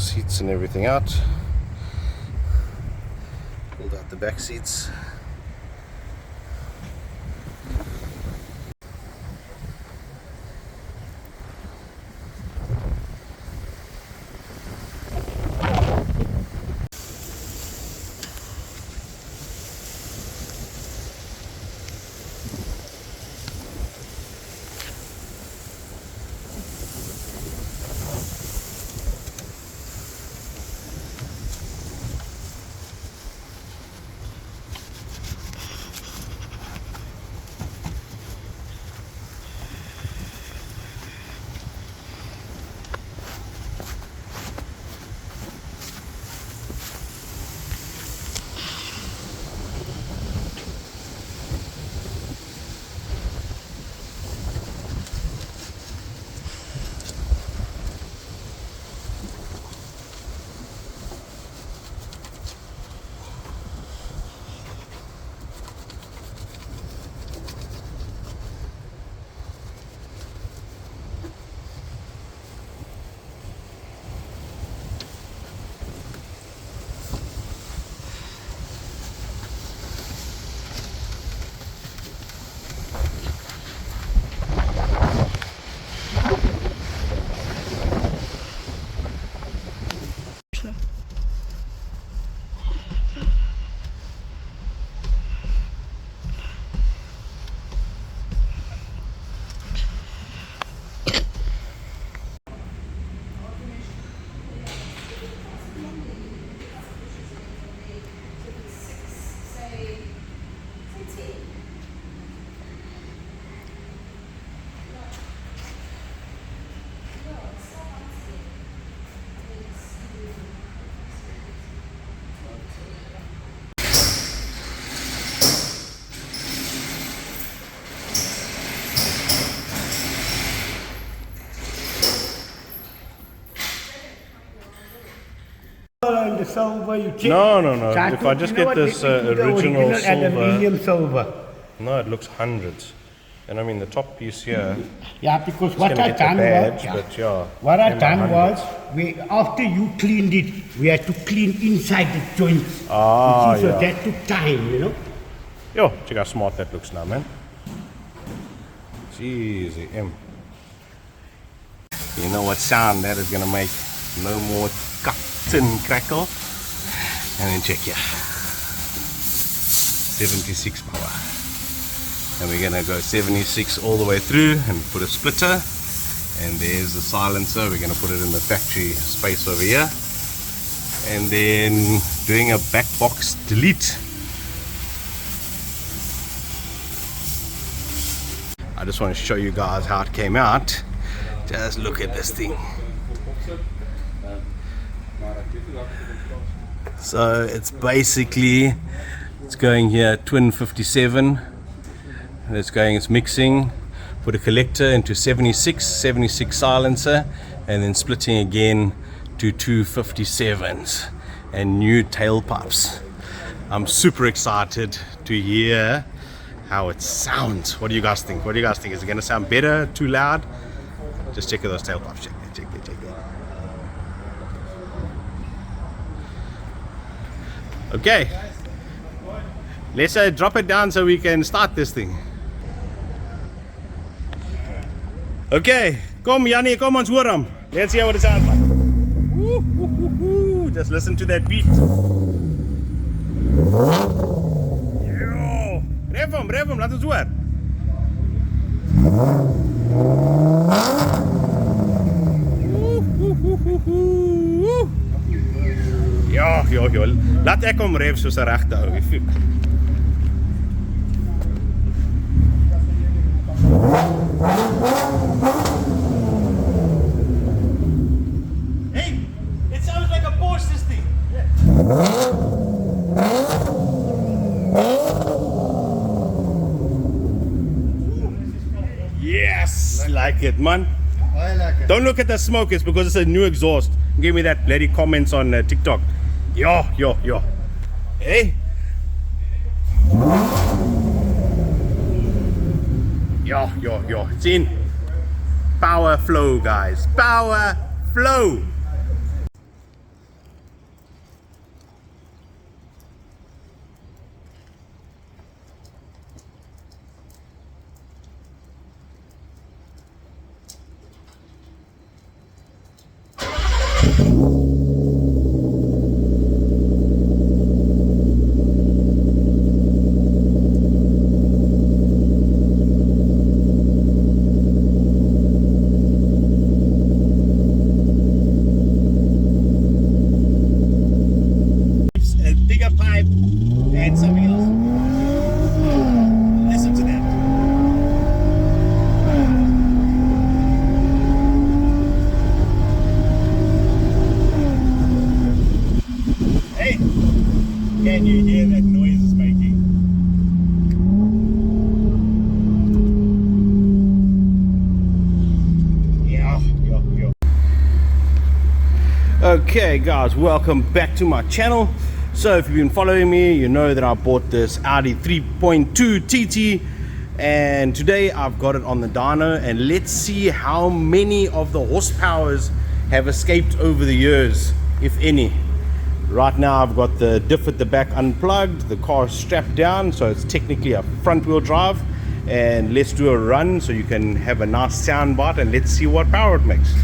seats and everything out. Pulled out the back seats. The silver you check. No. If I just get this original silver, medium silver. no, it looks hundreds. And I mean the top piece here. Yeah, because what I Get the done badge, was, but yeah, what I came done out was, hundreds. after you cleaned it, we had to clean inside the joints. Ah, You see, so yeah. that took time, you know. Yo, check how smart that looks now, man. Jeez, You know what sound that is gonna make? No more cotton crackle. And then check here. 76 power. And we're gonna go 76 all the way through and put a splitter. And there's the silencer. We're gonna put it in the factory space over here. And then doing a back box delete. I just want to show you guys how it came out. Just look at this thing. So it's basically, it's going here twin 57, and it's mixing, put a collector into 76 silencer, and then splitting again to 257s and new tailpipes. I'm super excited to hear how it sounds. What do you guys think? Is it going to sound better, too loud? Just check those tailpipes. Check it. Okay, let's drop it down so we can start this thing. Okay, kom Jannie, kom ons hoor hom. Let's hear what it sounds like. Woo. Just listen to that beat. Yo, rev hom, laat ons hoor. Ja, laat ek hom rev soos 'n regte ou. Hey, it sounds like a Porsche, this thing. Yes, like it, man. I like it. Don't look at the smoke, it's because it's a new exhaust. Give me that bloody comments on TikTok. Yo. Hey. Yo. It's in. Power flow, guys. Power flow. A bigger pipe and something else. Listen to that. Hey, can you hear that noise it's making? Yeah. Okay guys, welcome back to my channel. So if you've been following me, you know that I bought this Audi 3.2 TT, and today I've got it on the dyno, and let's see how many of the horsepowers have escaped over the years, if any. Right now I've got the diff at the back unplugged, the car is strapped down, so it's technically a front wheel drive, and let's do a run so you can have a nice sound bite, and let's see what power it makes.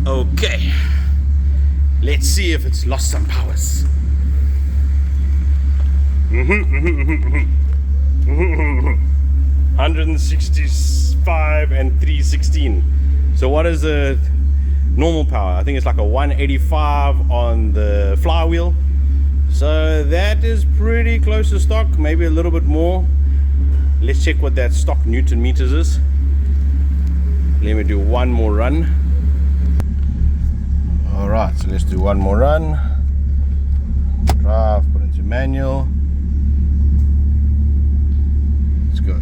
Okay, let's see if it's lost some powers. 165 and 316. So what is the normal power? I think it's like a 185 on the flywheel. So that is pretty close to stock, maybe a little bit more. Let's check what that stock Newton meters is. Let me do one more run. Alright, so let's do one more run. Drive, put into manual. Let's go.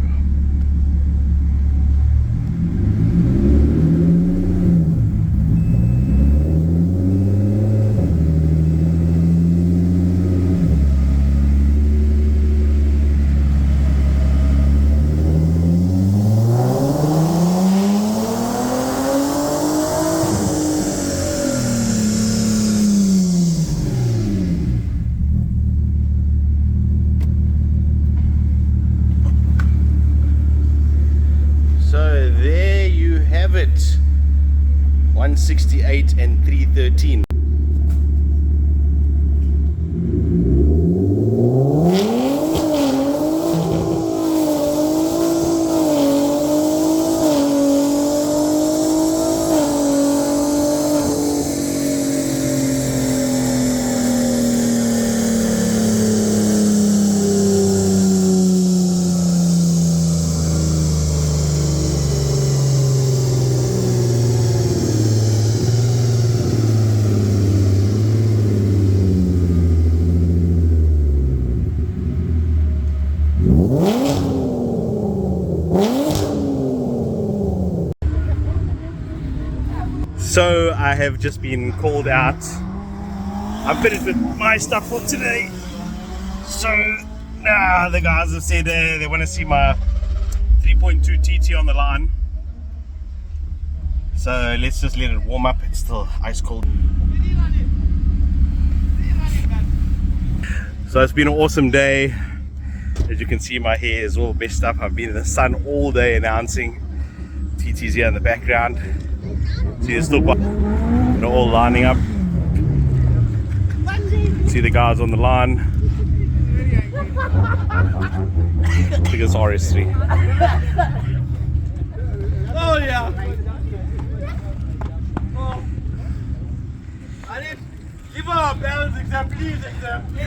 So there you have it, 168 and 313. So I have just been called out. I'm finished with my stuff for today. So the guys have said they want to see my 3.2 TT on the line. So let's just let it warm up. It's still ice cold. So it's been an awesome day. As you can see, my hair is all messed up. I've been in the sun all day announcing. TT's here in the background. See, there's still they're all lining up. See the guys on the line. I think it's RS3. Oh yeah.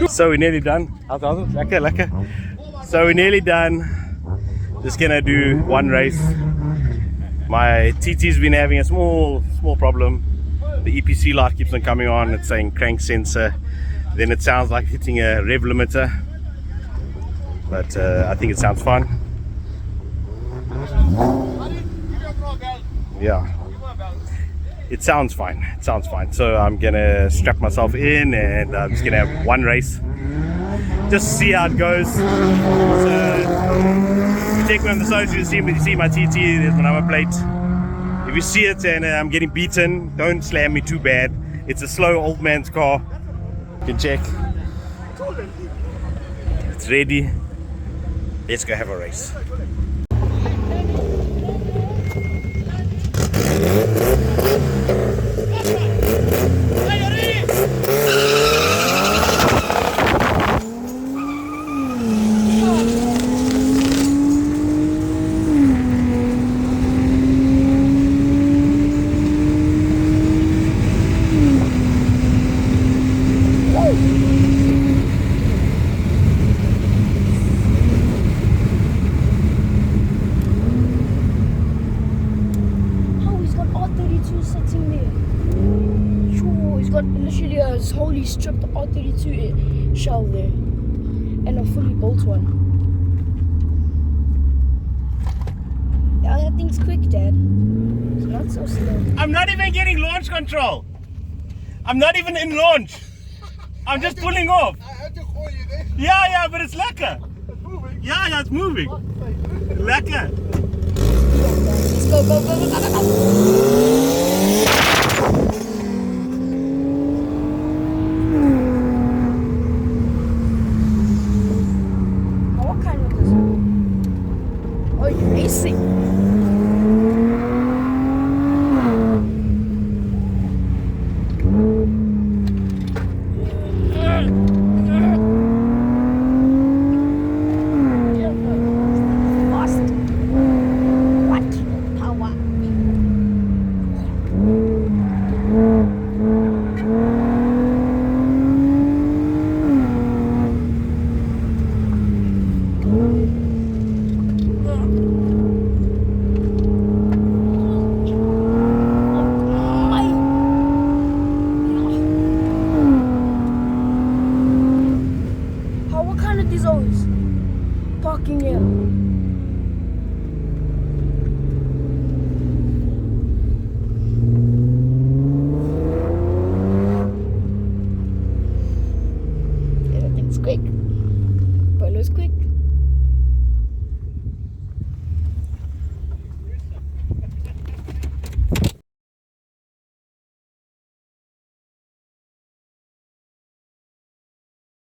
So we're nearly done. Lekker. So we're nearly done. Just gonna do one race. My TT's been having a small problem. The EPC light keeps on coming on. It's saying crank sensor. Then it sounds like hitting a rev limiter. But I think it sounds fine. Yeah. It sounds fine. So I'm gonna strap myself in and I'm just gonna have one race. Just see how it goes. So if you take me on the side, you see my TT, there's my number plate. If you see it and I'm getting beaten, don't slam me too bad. It's a slow old man's car. You can check. It's ready. Let's go have a race. Literally a wholly stripped R32 shell there and a fully built one. Yeah, that thing's quick, Dad. It's not so slow. I'm not even getting launch control. I'm not even in launch. I'm just pulling off. I had to call you there. Yeah, but it's lekker. It's moving. Yeah, it's moving. Lekker. Let's go.